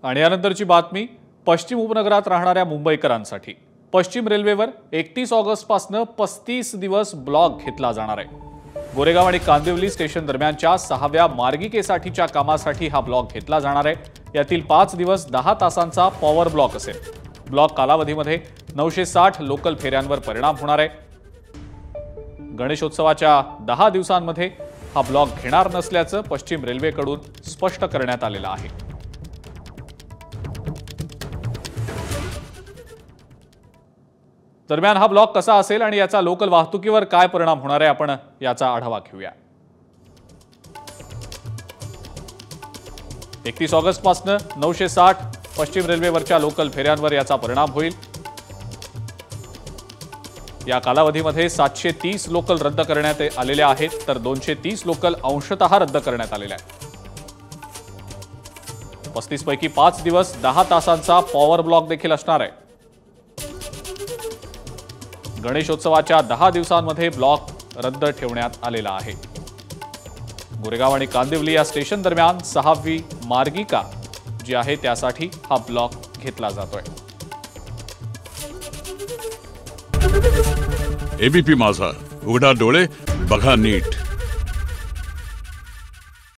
आणि यानंतरची बातमी पश्चिम उपनगरात राहणाऱ्या मुंबईकरांसाठी। पश्चिम रेल्वेवर 31 ऑगस्ट पासून 35 दिवस ब्लॉक घेतला जाणार आहे। गोरेगाव आणि कांदिवली स्टेशन दरम्यानच्या 6व्या मार्गिकेसाठीच्या कामासाठी हा ब्लॉक घेतला जाणार आहे। यातील 5 दिवस 10 तासांचा पॉवर ब्लॉक असेल। ब्लॉक कालावधीमध्ये 960 लोकल फेऱ्यांवर परिणाम होणार आहे। गणेशोत्सवाच्या 10 दिवसांमध्ये हा ब्लॉक घेणार नसल्याचं पश्चिम रेल्वेकडून स्पष्ट करण्यात आलेलं आहे। दरम्यान हा ब्लॉक कसा असेल आणि याचा लोकल वाहतुकीवर काय परिणाम होणार आहे, आपण याचा आढावा घेऊया। 31 ऑगस्ट पासून 960 पश्चिम रेल्वेवरच्या लोकल फेऱ्यांवर याचा परिणाम होईल। या कालावधीमध्ये 730 लोकल रद्द करण्यात आलेल्या आहेत, तर 230 लोकल अंशतः रद्द करण्यात आलेल्या आहेत। 35 पैकी 5 दिवस 10 तासांचा पॉवर ब्लॉक देखील असणार आहे। गणेशोत्सवाच्या 10 दिवसांमध्ये ब्लॉक रद्द ठेवण्यात आलेला आहे। गोरेगाव आणि कांदिवली या स्टेशन दरम्यान 6वी मार्गिका जी आहे त्यासाठी हा ब्लॉक घेतला जातोय। एबीपी माझा, उघडा डोळे बघा नीट।